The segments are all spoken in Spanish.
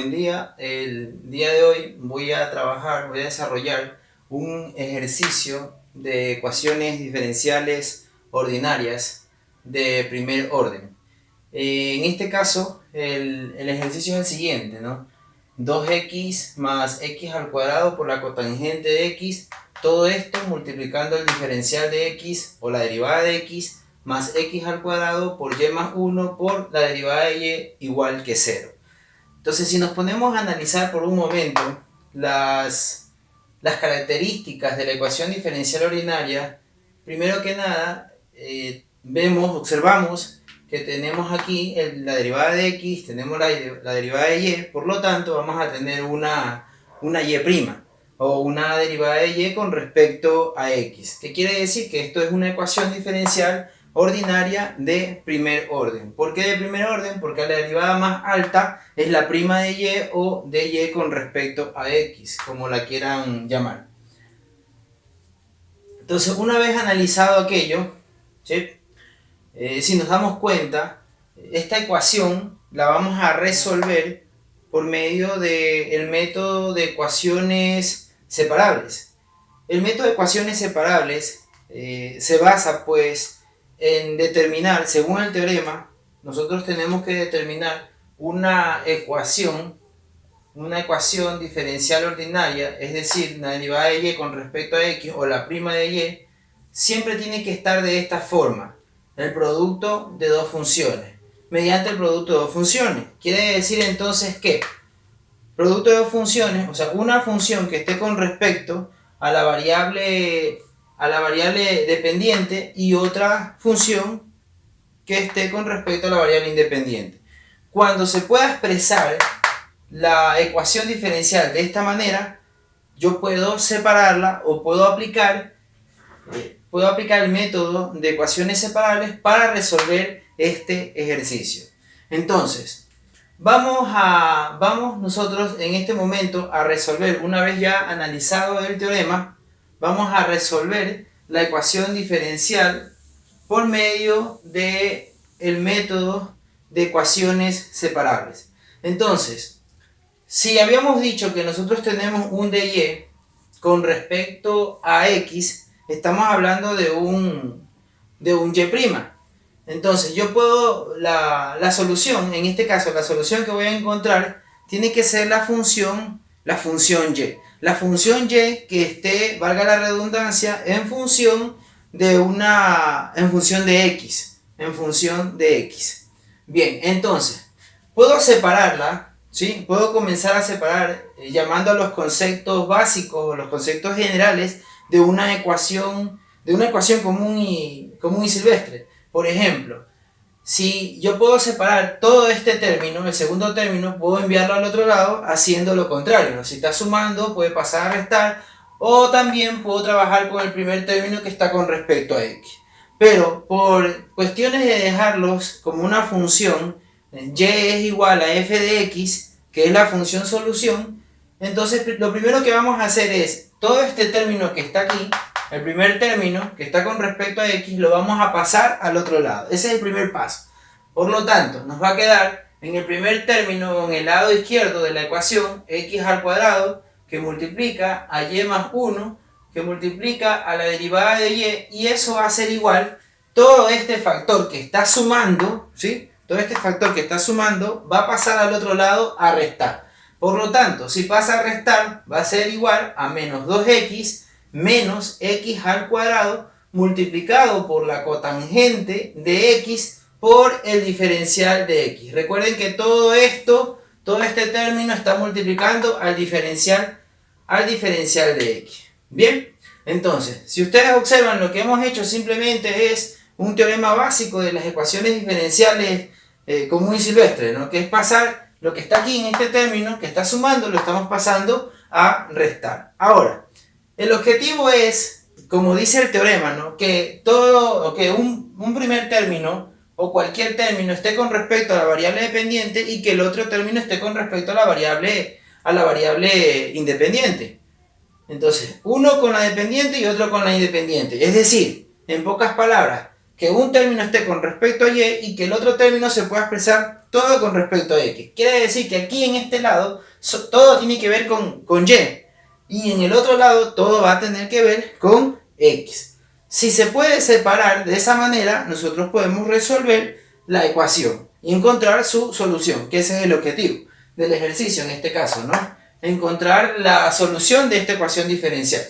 El día de hoy voy a desarrollar un ejercicio de ecuaciones diferenciales ordinarias de primer orden. En este caso, el ejercicio es el siguiente, ¿no? 2x más x al cuadrado por la cotangente de x, todo esto multiplicando el diferencial de x o la derivada de x más x al cuadrado por y más 1 por la derivada de y igual que 0. Entonces, si nos ponemos a analizar por un momento las características de la ecuación diferencial ordinaria, primero que nada, observamos que tenemos aquí la derivada de x, tenemos la derivada de y, por lo tanto vamos a tener una y' o una derivada de y con respecto a x. ¿Qué quiere decir? Que esto es una ecuación diferencial ordinaria de primer orden. ¿Por qué de primer orden? Porque la derivada más alta es la prima de y o de y con respecto a x, como la quieran llamar. Entonces, una vez analizado aquello, ¿sí? Si nos damos cuenta, esta ecuación la vamos a resolver por medio del método de ecuaciones separables. El método de ecuaciones separables se basa pues en determinar, según el teorema, nosotros tenemos que determinar una ecuación diferencial ordinaria, es decir, la derivada de y con respecto a x o la prima de y, siempre tiene que estar de esta forma: el producto de dos funciones, mediante el producto de dos funciones. Quiere decir entonces que producto de dos funciones, o sea, una función que esté con respecto a la variable dependiente y otra función que esté con respecto a la variable independiente. Cuando se pueda expresar la ecuación diferencial de esta manera, yo puedo separarla o puedo aplicar el método de ecuaciones separables para resolver este ejercicio. Entonces, vamos nosotros en este momento a resolver, una vez ya analizado el teorema, vamos a resolver la ecuación diferencial por medio del método de ecuaciones separables. Entonces, si habíamos dicho que nosotros tenemos un dy con respecto a x, estamos hablando de un y'. Entonces, yo puedo, la solución, en este caso, la solución que voy a encontrar, tiene que ser la función y. La función y que esté, valga la redundancia, en función de x. En función de x. Bien, entonces, puedo separarla, ¿sí? Puedo comenzar a separar llamando a los conceptos básicos o los conceptos generales de una ecuación común y silvestre. Por ejemplo, si yo puedo separar todo este término, el segundo término, puedo enviarlo al otro lado haciendo lo contrario. Si está sumando, puede pasar a restar, o también puedo trabajar con el primer término que está con respecto a x. Pero por cuestiones de dejarlos como una función, y es igual a f de x, que es la función solución, entonces lo primero que vamos a hacer es, todo este término que está aquí, el primer término que está con respecto a x, lo vamos a pasar al otro lado. Ese es el primer paso. Por lo tanto, nos va a quedar en el primer término, en el lado izquierdo de la ecuación, x al cuadrado, que multiplica a y más 1, que multiplica a la derivada de y eso va a ser igual, todo este factor que está sumando, ¿sí? Todo este factor que está sumando va a pasar al otro lado a restar. Por lo tanto, si pasa a restar, va a ser igual a menos 2x menos x al cuadrado multiplicado por la cotangente de x por el diferencial de x. Recuerden que todo este término está multiplicando al diferencial de x. Bien, entonces, si ustedes observan, lo que hemos hecho simplemente es un teorema básico de las ecuaciones diferenciales común y silvestre, ¿no? Que es pasar lo que está aquí en este término, que está sumando, lo estamos pasando a restar. Ahora, el objetivo es, como dice el teorema, ¿no? Que un primer término o cualquier término esté con respecto a la variable dependiente y que el otro término esté con respecto a la variable independiente. Entonces, uno con la dependiente y otro con la independiente. Es decir, en pocas palabras, que un término esté con respecto a y y que el otro término se pueda expresar todo con respecto a x. Quiere decir que aquí en este lado todo tiene que ver con y en el otro lado todo va a tener que ver con x. Si se puede separar de esa manera, nosotros podemos resolver la ecuación y encontrar su solución, que ese es el objetivo del ejercicio en este caso, ¿no? Encontrar la solución de esta ecuación diferencial.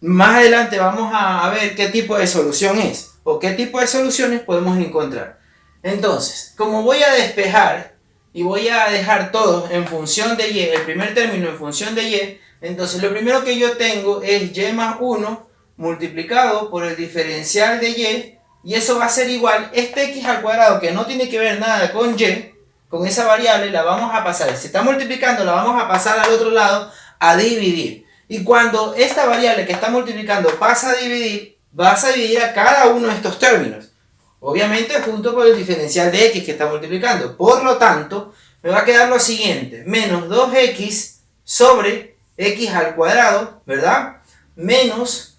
Más adelante vamos a ver qué tipo de solución es o qué tipo de soluciones podemos encontrar. Entonces, como voy a despejar y voy a dejar todo en función de y, el primer término en función de y, entonces lo primero que yo tengo es y más 1 multiplicado por el diferencial de y eso va a ser igual, este x al cuadrado que no tiene que ver nada con y, con esa variable la vamos a pasar, si está multiplicando la vamos a pasar al otro lado a dividir. Y cuando esta variable que está multiplicando pasa a dividir, vas a dividir a cada uno de estos términos. Obviamente junto con el diferencial de x que está multiplicando. Por lo tanto, me va a quedar lo siguiente. Menos 2x sobre x al cuadrado, ¿verdad? Menos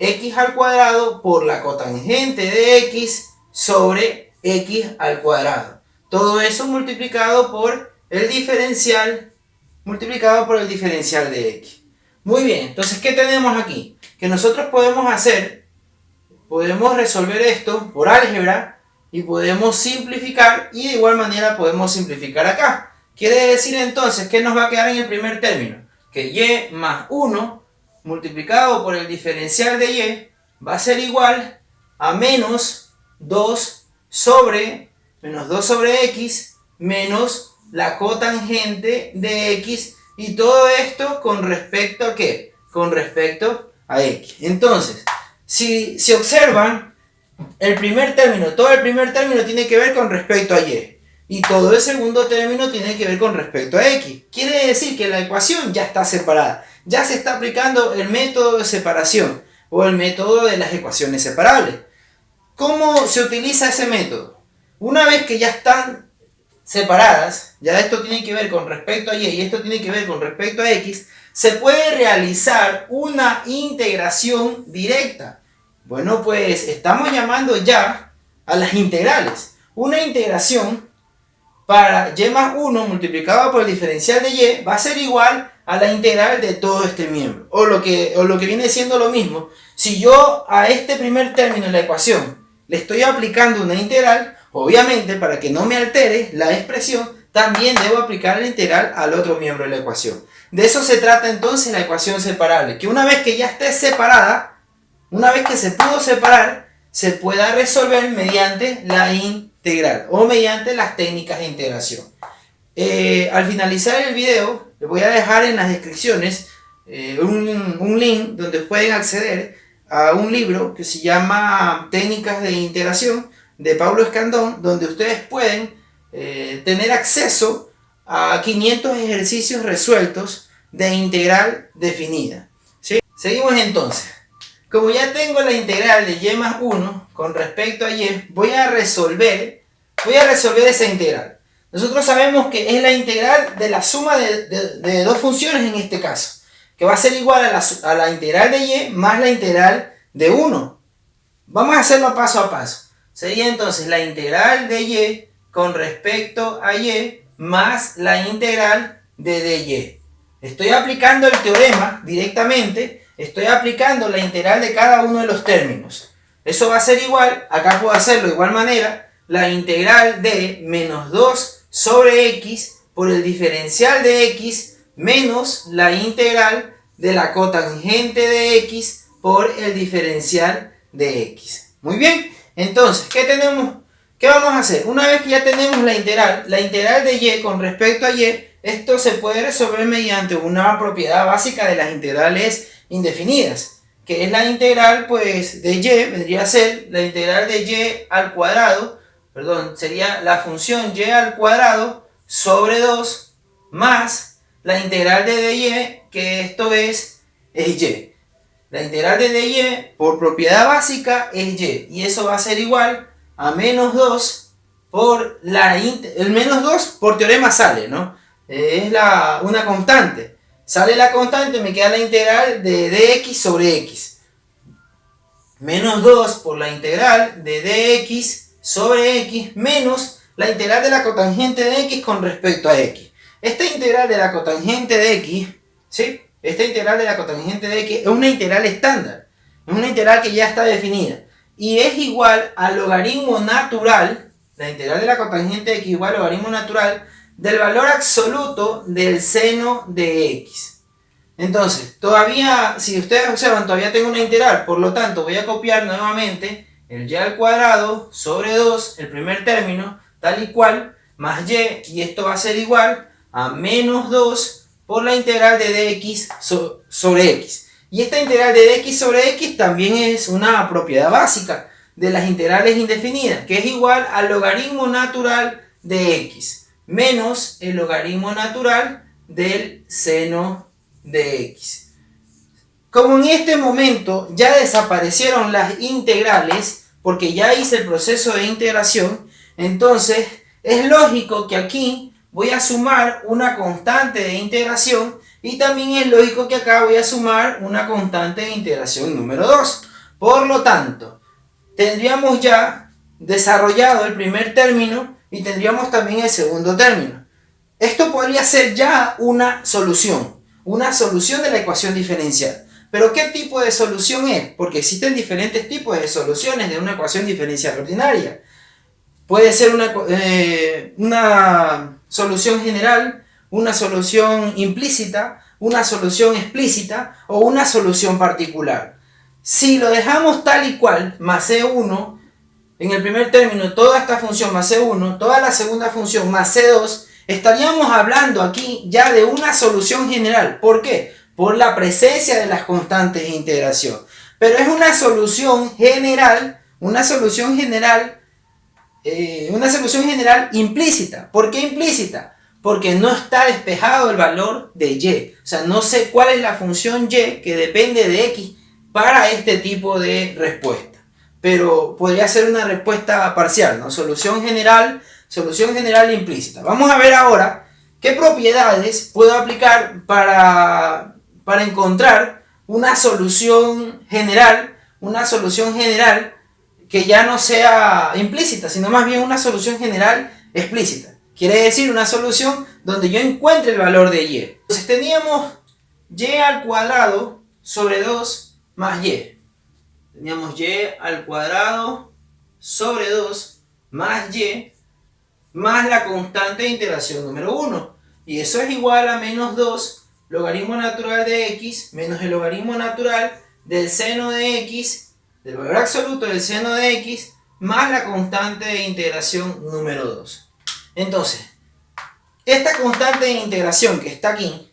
x al cuadrado por la cotangente de x sobre x al cuadrado. Todo eso multiplicado por el diferencial de x. Muy bien, entonces, ¿qué tenemos aquí? Que nosotros podemos resolver esto por álgebra y podemos simplificar y de igual manera podemos simplificar acá. Quiere decir entonces que nos va a quedar en el primer término, que y más 1 multiplicado por el diferencial de y va a ser igual a menos 2 sobre x menos la cotangente de x. Y todo esto con respecto a ¿qué? Con respecto a x. Entonces, si observan, todo el primer término tiene que ver con respecto a y. Y todo el segundo término tiene que ver con respecto a x. Quiere decir que la ecuación ya está separada. Ya se está aplicando el método de separación o el método de las ecuaciones separables. ¿Cómo se utiliza ese método? Una vez que ya están separadas, ya esto tiene que ver con respecto a y esto tiene que ver con respecto a x, se puede realizar una integración directa. Bueno, pues estamos llamando ya a las integrales. Una integración para y más 1 multiplicado por el diferencial de y va a ser igual a la integral de todo este miembro. O lo que viene siendo lo mismo. Si yo a este primer término de la ecuación le estoy aplicando una integral, obviamente, para que no me altere la expresión, también debo aplicar la integral al otro miembro de la ecuación. De eso se trata entonces la ecuación separable, que una vez que ya esté separada, una vez que se pudo separar, se pueda resolver mediante la integral o mediante las técnicas de integración. Al finalizar el video, les voy a dejar en las descripciones un link donde pueden acceder a un libro que se llama Técnicas de Integración, de Paulo Escandón, donde ustedes pueden tener acceso a 500 ejercicios resueltos de integral definida. ¿Sí? Seguimos entonces. Como ya tengo la integral de y más 1 con respecto a y, voy a resolver esa integral. Nosotros sabemos que es la integral de la suma de dos funciones en este caso, que va a ser igual a la integral de y más la integral de 1. Vamos a hacerlo paso a paso. Sería entonces la integral de y con respecto a y más la integral de dy. Estoy aplicando el teorema directamente, estoy aplicando la integral de cada uno de los términos. Eso va a ser igual, acá puedo hacerlo de igual manera, la integral de menos 2 sobre x por el diferencial de x menos la integral de la cotangente de x por el diferencial de x. Muy bien. Entonces, ¿qué vamos a hacer? Una vez que ya tenemos la integral de y con respecto a y, esto se puede resolver mediante una propiedad básica de las integrales indefinidas, que es la integral pues, de y, vendría a ser la integral de y al cuadrado, sería la función y al cuadrado sobre 2 más la integral de dy, que esto es y. La integral de dy por propiedad básica es y eso va a ser igual a menos 2 por el menos 2 por teorema sale, ¿no? Es una constante. Sale la constante, me queda la integral de dx sobre x. menos 2 por la integral de dx sobre x menos la integral de la cotangente de x con respecto a x. Esta integral de la cotangente de x, ¿sí? Esta integral de la cotangente de x es una integral estándar, es una integral que ya está definida y es igual al logaritmo natural, la integral de la cotangente de x igual al logaritmo natural del valor absoluto del seno de x. Entonces, todavía, si ustedes observan, todavía tengo una integral, por lo tanto voy a copiar nuevamente el y al cuadrado sobre 2, el primer término, tal y cual, más y esto va a ser igual a menos 2 por la integral de dx sobre x. Y esta integral de dx sobre x también es una propiedad básica de las integrales indefinidas, que es igual al logaritmo natural de x, menos el logaritmo natural del seno de x. Como en este momento ya desaparecieron las integrales, porque ya hice el proceso de integración, entonces es lógico que aquí voy a sumar una constante de integración y también es lógico que acá voy a sumar una constante de integración número 2. Por lo tanto, tendríamos ya desarrollado el primer término y tendríamos también el segundo término. Esto podría ser ya una solución de la ecuación diferencial. ¿Pero qué tipo de solución es? Porque existen diferentes tipos de soluciones de una ecuación diferencial ordinaria. Puede ser una solución general, una solución implícita, una solución explícita o una solución particular. Si lo dejamos tal y cual, más C1, en el primer término toda esta función más C1, toda la segunda función más C2, estaríamos hablando aquí ya de una solución general. ¿Por qué? Por la presencia de las constantes de integración. Pero es una solución general implícita. ¿Por qué implícita? Porque no está despejado el valor de y. O sea, no sé cuál es la función y que depende de x para este tipo de respuesta. Pero podría ser una respuesta parcial, ¿no? Solución general implícita. Vamos a ver ahora qué propiedades puedo aplicar para encontrar una solución general que ya no sea implícita, sino más bien una solución general explícita. Quiere decir una solución donde yo encuentre el valor de y. Entonces teníamos y al cuadrado sobre 2 más y. Teníamos y al cuadrado sobre 2 más y más la constante de integración número 1. Y eso es igual a menos 2 logaritmo natural de x menos el logaritmo natural del seno de x, del valor absoluto del seno de x, más la constante de integración número 2. Entonces, esta constante de integración que está aquí,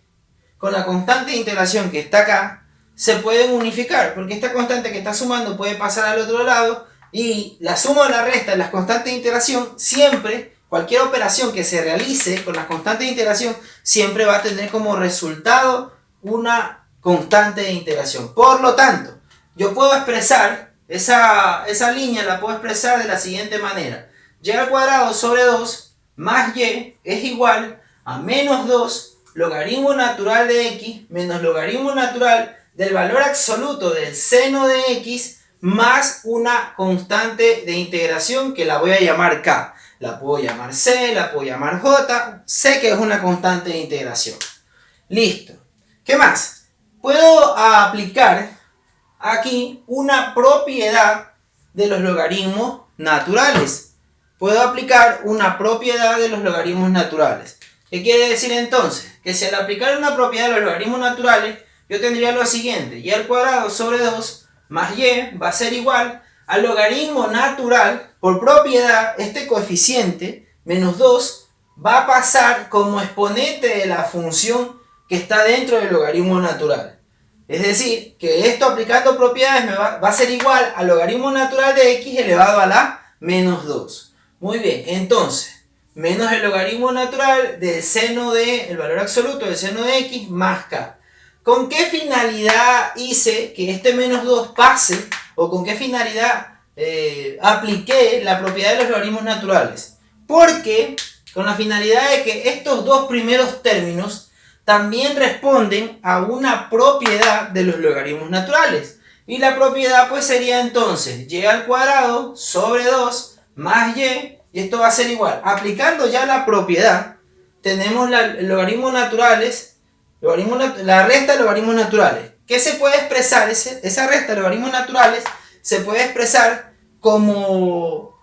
con la constante de integración que está acá, se pueden unificar, porque esta constante que está sumando puede pasar al otro lado, y la suma o la resta de las constantes de integración siempre, cualquier operación que se realice con las constantes de integración, siempre va a tener como resultado una constante de integración. Por lo tanto, yo puedo expresar, esa línea la puedo expresar de la siguiente manera. Y al cuadrado sobre 2 más y es igual a menos 2 logaritmo natural de x menos logaritmo natural del valor absoluto del seno de x más una constante de integración que la voy a llamar k. La puedo llamar c, la puedo llamar j, sé que es una constante de integración. Listo. ¿Qué más? Puedo aplicar aquí una propiedad de los logaritmos naturales. Puedo aplicar una propiedad de los logaritmos naturales. ¿Qué quiere decir entonces? Que si al aplicar una propiedad de los logaritmos naturales, yo tendría lo siguiente: y al cuadrado sobre 2 más y va a ser igual al logaritmo natural. Por propiedad, este coeficiente, menos 2, va a pasar como exponente de la función que está dentro del logaritmo natural. Es decir, que esto aplicando propiedades va a ser igual al logaritmo natural de x elevado a la menos 2. Muy bien, entonces, menos el logaritmo natural del seno del valor absoluto del seno de x más k. ¿Con qué finalidad hice que este menos 2 pase? ¿O con qué finalidad apliqué la propiedad de los logaritmos naturales? Porque con la finalidad de que estos dos primeros términos también responden a una propiedad de los logaritmos naturales. Y la propiedad pues sería entonces y al cuadrado sobre 2 más y esto va a ser igual. Aplicando ya la propiedad, tenemos logaritmos naturales, la resta de logaritmos naturales. ¿Qué se puede expresar? Esa resta de logaritmos naturales se puede expresar como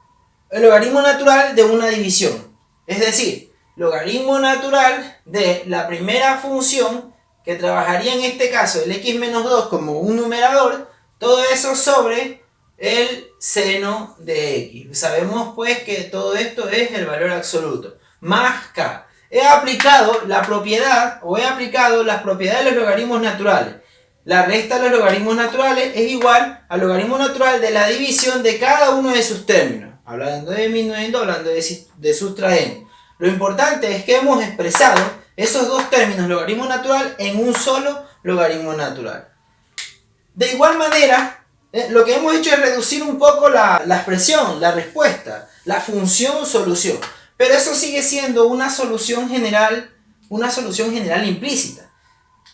el logaritmo natural de una división. Es decir, logaritmo natural de la primera función, que trabajaría en este caso el x menos 2 como un numerador, todo eso sobre el seno de x. Sabemos pues que todo esto es el valor absoluto, más k. He aplicado la propiedad, o he aplicado las propiedades de los logaritmos naturales. La resta de los logaritmos naturales es igual al logaritmo natural de la división de cada uno de sus términos. Hablando de disminuyendo, hablando de sustrayendo. Lo importante es que hemos expresado esos dos términos, logaritmo natural, en un solo logaritmo natural. De igual manera, lo que hemos hecho es reducir un poco la expresión, la respuesta, la función solución. Pero eso sigue siendo una solución general implícita.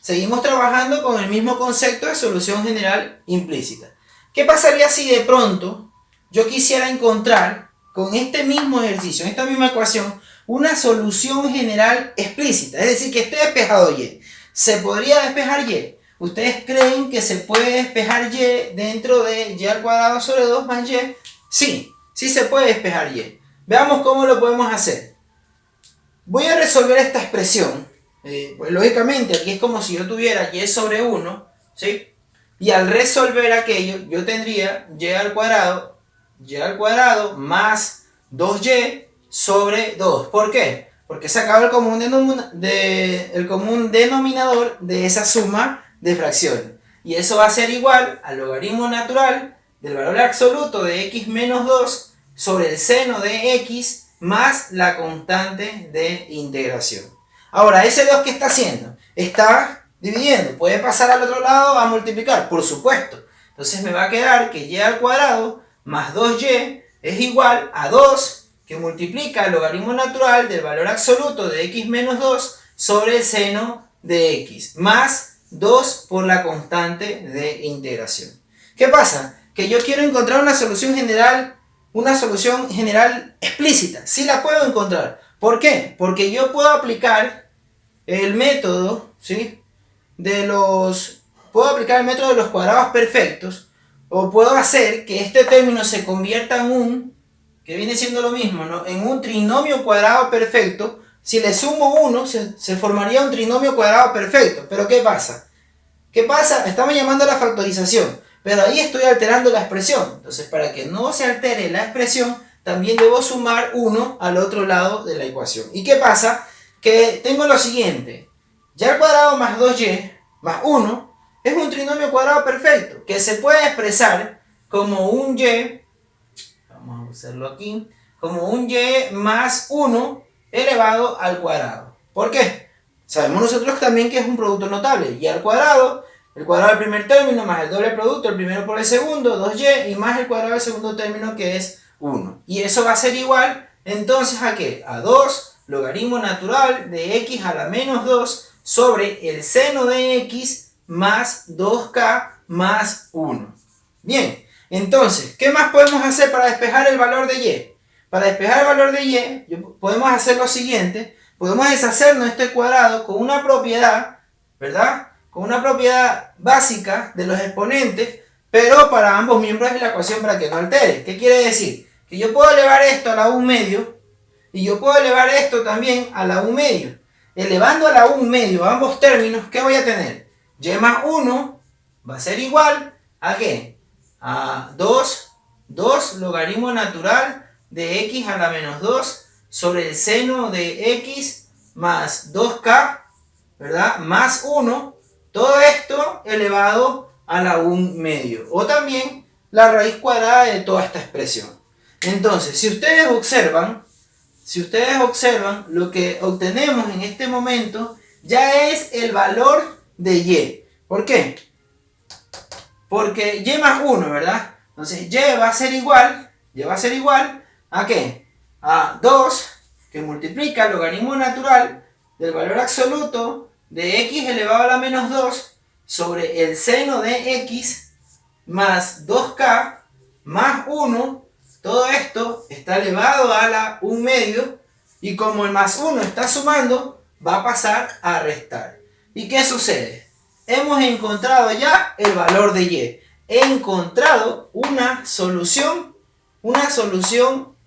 Seguimos trabajando con el mismo concepto de solución general implícita. ¿Qué pasaría si de pronto yo quisiera encontrar con este mismo ejercicio, esta misma ecuación, una solución general explícita? Es decir, que esté despejado y. ¿Se podría despejar y? ¿Ustedes creen que se puede despejar y dentro de y al cuadrado sobre 2 más y? Sí, sí se puede despejar y. Veamos cómo lo podemos hacer. Voy a resolver esta expresión. Pues lógicamente aquí es como si yo tuviera y sobre 1, ¿sí? Y al resolver aquello, yo tendría y al cuadrado más 2y sobre 2. ¿Por qué? Porque se acaba el común denominador de esa suma de fracciones. Y eso va a ser igual al logaritmo natural del valor absoluto de x menos 2 sobre el seno de x más la constante de integración. Ahora, ese 2 ¿qué está haciendo? Está dividiendo. ¿Puede pasar al otro lado a multiplicar? Por supuesto. Entonces me va a quedar que y al cuadrado más 2y es igual a 2 que multiplica el logaritmo natural del valor absoluto de x menos 2 sobre el seno de x más 2 por la constante de integración. ¿Qué pasa? Que yo quiero encontrar una solución general explícita. Sí la puedo encontrar. ¿Por qué? Porque yo puedo aplicar el método, ¿sí? Puedo aplicar el método de los cuadrados perfectos, o puedo hacer que este término se convierta en que viene siendo lo mismo, ¿no? En un trinomio cuadrado perfecto. Si le sumo 1, se formaría un trinomio cuadrado perfecto. Pero ¿qué pasa? ¿Qué pasa? Estamos llamando a la factorización, pero ahí estoy alterando la expresión. Entonces, para que no se altere la expresión, también debo sumar 1 al otro lado de la ecuación. ¿Y qué pasa? Que tengo lo siguiente. Y al cuadrado más 2y más 1 es un trinomio cuadrado perfecto, que se puede expresar como un y, vamos a hacerlo aquí, como un y más 1 elevado al cuadrado. ¿Por qué? Sabemos nosotros también que es un producto notable. Y al cuadrado, el cuadrado del primer término más el doble producto, el primero por el segundo, 2y, y más el cuadrado del segundo término, que es 1. Y eso va a ser igual, entonces, ¿a qué? A 2 logaritmo natural de x a la menos 2 sobre el seno de x más 2k más 1. Bien, entonces, ¿qué más podemos hacer para despejar el valor de y? Para despejar el valor de y, podemos hacer lo siguiente. Podemos deshacernos de este cuadrado con una propiedad, ¿verdad? Con una propiedad básica de los exponentes, pero para ambos miembros de la ecuación, para que no altere. ¿Qué quiere decir? Que yo puedo elevar esto a la 1 medio, y yo puedo elevar esto también a la 1 medio. Elevando a la 1 medio a ambos términos, ¿qué voy a tener? Y más 1 va a ser igual ¿a qué? A 2 logaritmo natural de x a la menos 2 sobre el seno de x más 2k, ¿verdad? Más 1, todo esto elevado a la 1 medio. O también la raíz cuadrada de toda esta expresión. Entonces, si ustedes observan, lo que obtenemos en este momento ya es el valor de y. ¿Por qué? Porque y más 1, ¿verdad? Entonces y va a ser igual ¿a qué? A 2 que multiplica el logaritmo natural del valor absoluto de x elevado a la menos 2 sobre el seno de x más 2k más 1, todo esto está elevado a la 1 medio, y como el más 1 está sumando, va a pasar a restar. ¿Y qué sucede? Hemos encontrado ya el valor de y. He encontrado una solución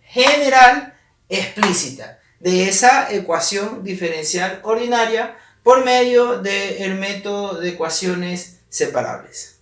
general explícita de esa ecuación diferencial ordinaria por medio del método de ecuaciones separables.